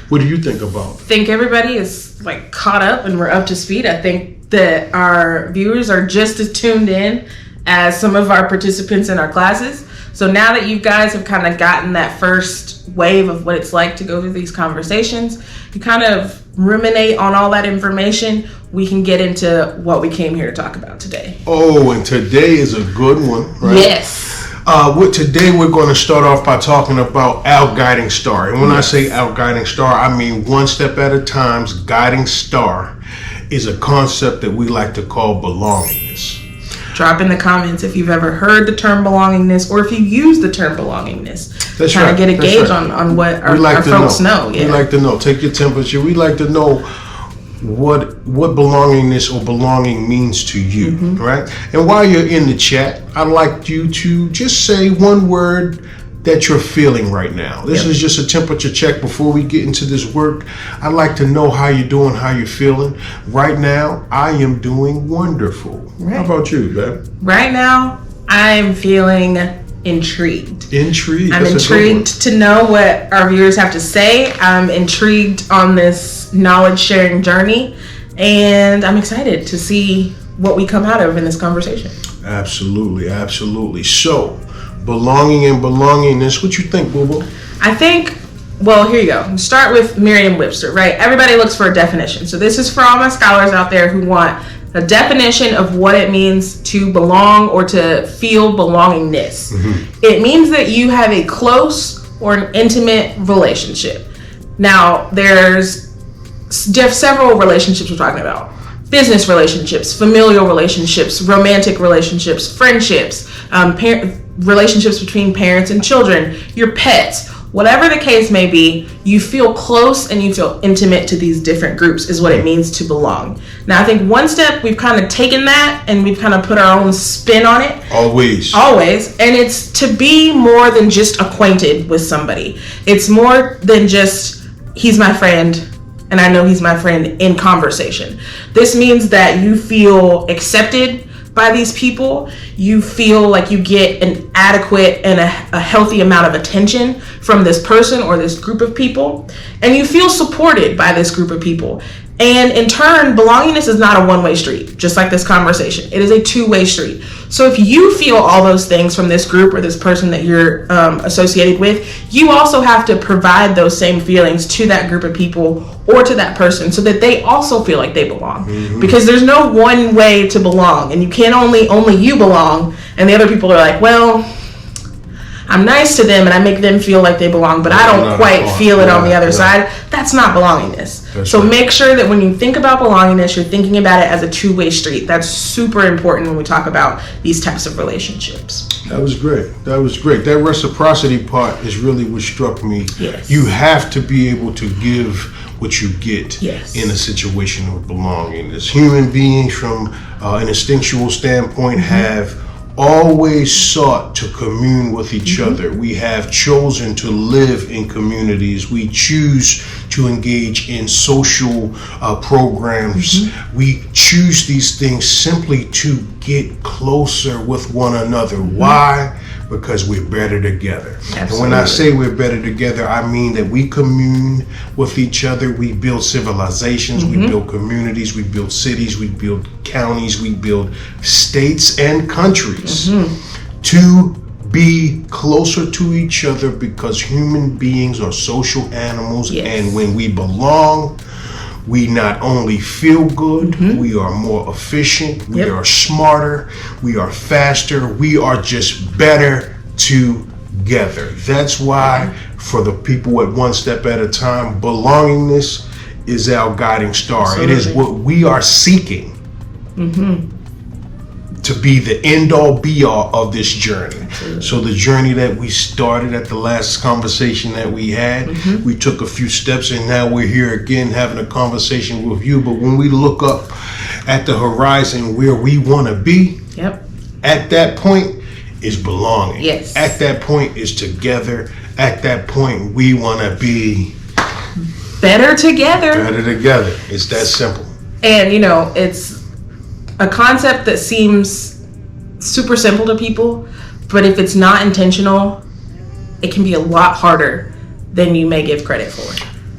What do you think about? I think everybody is like caught up and we're up to speed. I think that our viewers are just as tuned in as some of our participants in our classes. So now that you guys have kind of gotten that first wave of what it's like to go through these conversations, you kind of ruminate on all that information, we can get into what we came here to talk about today. Oh, and today is a good one, right? Yes. Today we're going to start off by talking about our guiding star. And when I say our guiding star, I mean one step at a time's guiding star is a concept that we like to call belongingness. Drop in the comments if you've ever heard the term belongingness or if you use the term belongingness. That's trying right. to get a gauge on what our folks know. Yeah. We like to know. Take your temperature. We like to know what belongingness or belonging means to you, right? And while you're in the chat, I'd like you to just say one word that you're feeling right now. This is just a temperature check before we get into this work. I'd like to know how you're doing, how you're feeling. Right now, I am doing wonderful. Right. How about you, babe? Right now, I'm feeling intrigued. I'm intrigued to know what our viewers have to say. I'm intrigued on this knowledge sharing journey, and I'm excited to see what we come out of in this conversation. Absolutely. So, belonging and belongingness, what you think, boo-boo? I think, well, here you go. Start with Merriam-Webster, right? Everybody looks for a definition. So this is for all my scholars out there who want a definition of what it means to belong or to feel belongingness. It means that you have a close or an intimate relationship. Now, there's several relationships we're talking about. Business relationships, familial relationships, romantic relationships, friendships, relationships between parents and children, your pets. Whatever the case may be, you feel close and you feel intimate to these different groups is what it means to belong. Now, I think one step we've kind of taken that and we've kind of put our own spin on it. Always. And it's to be more than just acquainted with somebody. It's more than just, he's my friend and I know he's my friend in conversation. This means that you feel accepted by these people, you feel like you get an adequate and a healthy amount of attention from this person or this group of people, and you feel supported by this group of people. And in turn, belongingness is not a one-way street, just like this conversation. It is a two-way street. So if you feel all those things from this group or this person that you're associated with, you also have to provide those same feelings to that group of people or to that person so that they also feel like they belong. Because there's no one way to belong, and you can't only you belong, and the other people are like, well, I'm nice to them and I make them feel like they belong, but I don't quite feel it on the other side. That's not belongingness. So make sure that when you think about belongingness, you're thinking about it as a two-way street. That's super important when we talk about these types of relationships. That was great. That reciprocity part is really what struck me. Yes. You have to be able to give what you get yes. in a situation of belonging. As human beings, from an instinctual standpoint, have always sought to commune with each other. We have chosen to live in communities. We choose to engage in social programs. We choose these things simply to get closer with one another. Why? Because we're better together. Absolutely. And when I say we're better together, I mean that we commune with each other. We build civilizations, we build communities, we build cities, we build counties, we build states and countries to be closer to each other, because human beings are social animals. And when we belong, we not only feel good, we are more efficient, we are smarter, we are faster, we are just better together. That's why, for the people at One Step at a Time, belongingness is our guiding star. Absolutely. It is what we are seeking. to be the end all be all of this journey. So the journey that we started at the last conversation that we had, we took a few steps, and now we're here again having a conversation with you. But when we look up at the horizon where we want to be, at that point is belonging. Yes. At that point is together. At that point we want to be better together. Better together. It's that simple. And it's a concept that seems super simple to people, but if it's not intentional, it can be a lot harder than you may give credit for.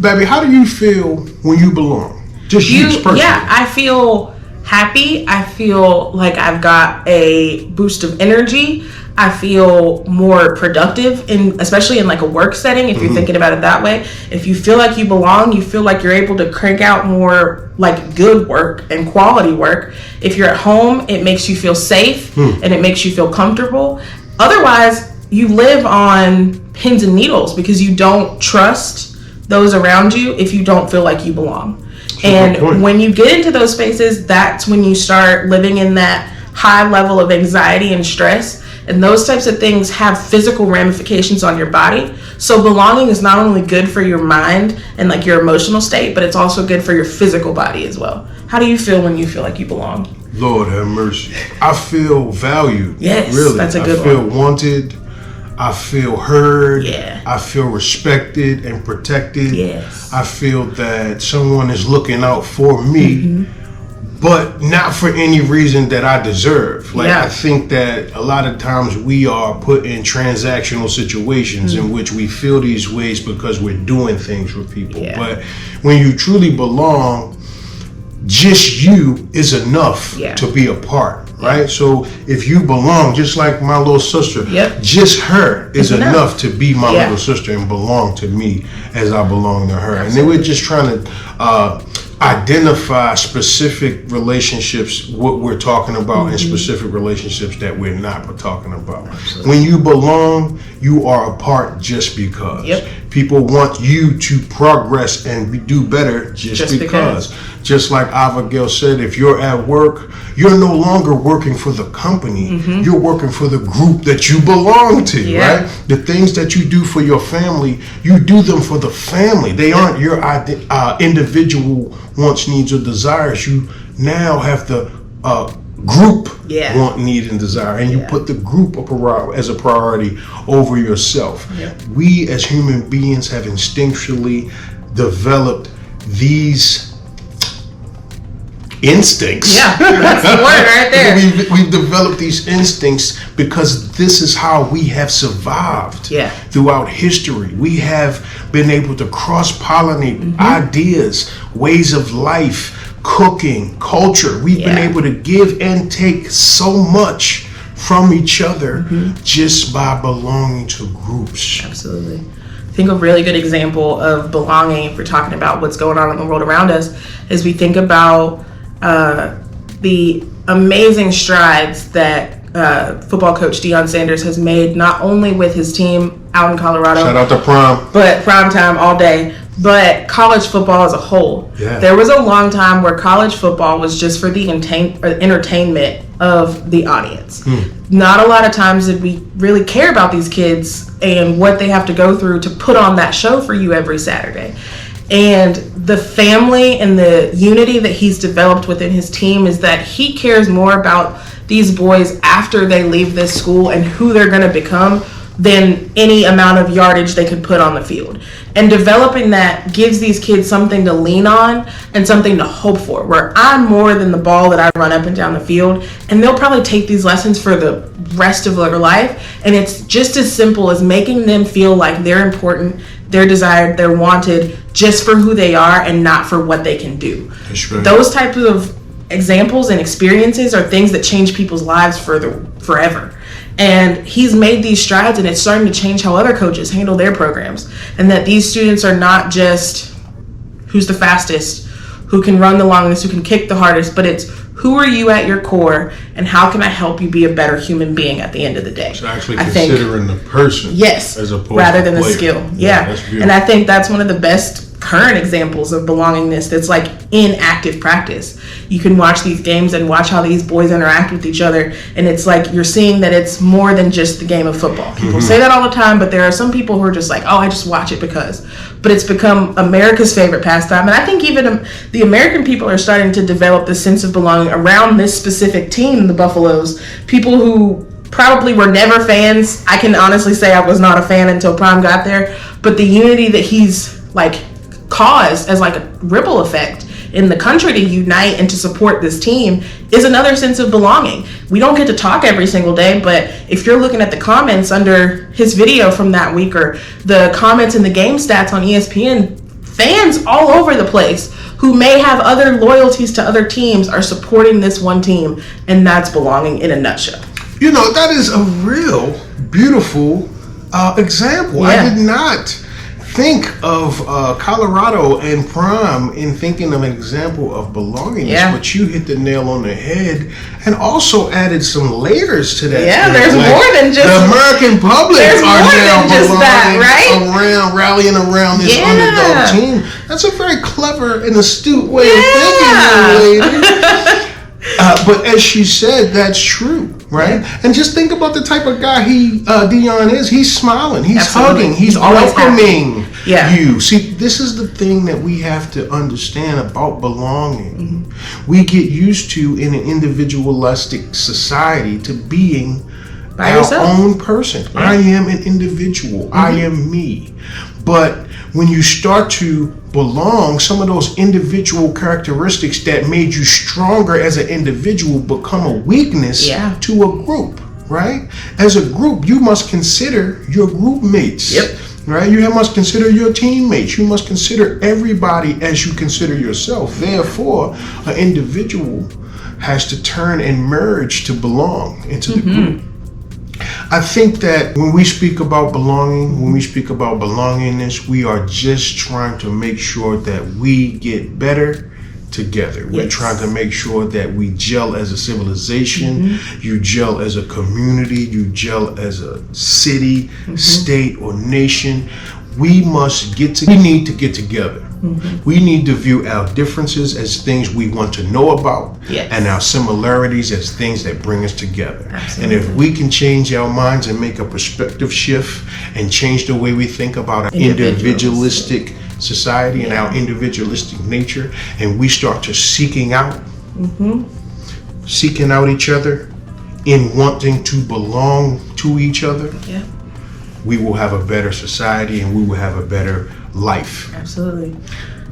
Baby, how do you feel when you belong? Just you personally. Yeah, I feel happy. I feel like I've got a boost of energy. I feel more productive, especially in like a work setting, if you're thinking about it that way. If you feel like you belong, you feel like you're able to crank out more like good work and quality work. If you're at home, it makes you feel safe and it makes you feel comfortable. Otherwise, you live on pins and needles because you don't trust those around you if you don't feel like you belong. And when you get into those spaces, that's when you start living in that high level of anxiety and stress. And those types of things have physical ramifications on your body. So belonging is not only good for your mind and like your emotional state, but it's also good for your physical body as well. How do you feel when you feel like you belong? Lord have mercy. I feel valued. Yes, really. That's a good one. I feel wanted. I feel heard. Yeah. I feel respected and protected. Yes. I feel that someone is looking out for me, but not for any reason that I deserve. I think that a lot of times we are put in transactional situations in which we feel these ways because we're doing things for people. Yeah. But when you truly belong, just you is enough to be a part, right? So if you belong, just like my little sister, just her is enough to be my little sister and belong to me as I belong to her. Absolutely. And then we're just trying to identify specific relationships, what we're talking about, and specific relationships that we're not talking about. Absolutely. When you belong, you are a part just because. People want you to progress and do better just because. Just like Abigail said, if you're at work, you're no longer working for the company. You're working for the group that you belong to, right? The things that you do for your family, you do them for the family. They aren't your individual wants, needs, or desires. You now have the group want, need, and desire, and you put the group as a priority over yourself. We as human beings have instinctually developed these instincts. That's the word right there. We've developed these instincts because this is how we have survived throughout history. We have been able to cross-pollinate ideas, ways of life, cooking, culture. We've been able to give and take so much from each other just by belonging to groups. Absolutely. I think a really good example of belonging, if we're talking about what's going on in the world around us, is we think about the amazing strides that football coach Deion Sanders has made, not only with his team out in Colorado. Shout out to Prime. But Prime Time all day. But college football as a whole. There was a long time where college football was just for the entertainment of the audience. Not a lot of times did we really care about these kids and what they have to go through to put on that show for you every Saturday. And the family and the unity that he's developed within his team is that he cares more about these boys after they leave this school and who they're going to become than any amount of yardage they could put on the field. And developing that gives these kids something to lean on and something to hope for, where I'm more than the ball that I run up and down the field. And they'll probably take these lessons for the rest of their life. And it's just as simple as making them feel like they're important, they're desired, they're wanted just for who they are and not for what they can do. That's right. Those types of examples and experiences are things that change people's lives forever. And he's made these strides, and it's starting to change how other coaches handle their programs. And that these students are not just who's the fastest, who can run the longest, who can kick the hardest, but it's who are you at your core, and how can I help you be a better human being at the end of the day? So actually considering the person, yes, as opposed rather to than the skill. Yeah. That's beautiful. And I think that's one of the best current examples of belongingness that's like in active practice. You can watch these games and watch how these boys interact with each other, and it's like you're seeing that it's more than just the game of football. People say that all the time, but there are some people who are just like, oh, I just watch it because. But it's become America's favorite pastime, and I think even the American people are starting to develop this sense of belonging around this specific team, the Buffaloes. People who probably were never fans. I can honestly say I was not a fan until Prime got there, but the unity that he's like caused as like a ripple effect in the country to unite and to support this team is another sense of belonging. We don't get to talk every single day, but if you're looking at the comments under his video from that week or the comments in the game stats on ESPN, fans all over the place who may have other loyalties to other teams are supporting this one team, and that's belonging in a nutshell. You know, that is a real beautiful example. Yeah. I did not think of Colorado and Prime in thinking of an example of belongingness, but you hit the nail on the head and also added some layers to that. Yeah, there's more than just the American public there's are more now than just that, right? rallying around this underdog team. That's a very clever and astute way of thinking, young lady. But as she said, that's true, right? Yeah. And just think about the type of guy Dion is. He's smiling, he's hugging, he's welcoming you. See, this is the thing that we have to understand about belonging. We get used to, in an individualistic society, to being by our yourself. Own person. Yeah. I am an individual. I am me. But when you start to belong, some of those individual characteristics that made you stronger as an individual become a weakness to a group, right? As a group, you must consider your group mates. Right? You must consider your teammates. You must consider everybody as you consider yourself. Therefore, an individual has to turn and merge to belong into the group. I think that when we speak about belonging, when we speak about belongingness, we are just trying to make sure that we get better together. We're trying to make sure that we gel as a civilization, you gel as a community, you gel as a city, state, or nation. We need to get together. We need to view our differences as things we want to know about, and our similarities as things that bring us together. And if we can change our minds and make a perspective shift and change the way we think about our individualistic society and our individualistic nature, and we start to seeking out each other in wanting to belong to each other, we will have a better society and we will have a better life. Absolutely.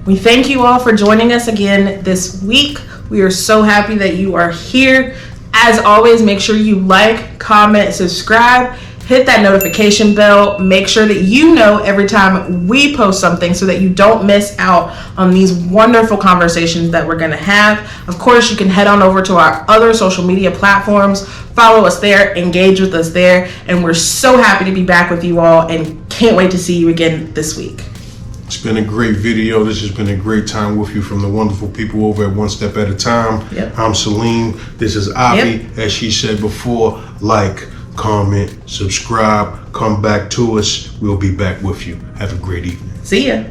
We thank you all for joining us again this week. We are so happy that you are here. As always, make sure you like, comment, subscribe, hit that notification bell. Make sure that you know every time we post something so that you don't miss out on these wonderful conversations that we're going to have. Of course, you can head on over to our other social media platforms, follow us there, engage with us there, and we're so happy to be back with you all and can't wait to see you again this week. It's been a great video. This has been a great time with you from the wonderful people over at One Step at a Time. I'm Salim. This is Avi. As she said before, like, comment, subscribe, come back to us. We'll be back with you. Have a great evening. See ya.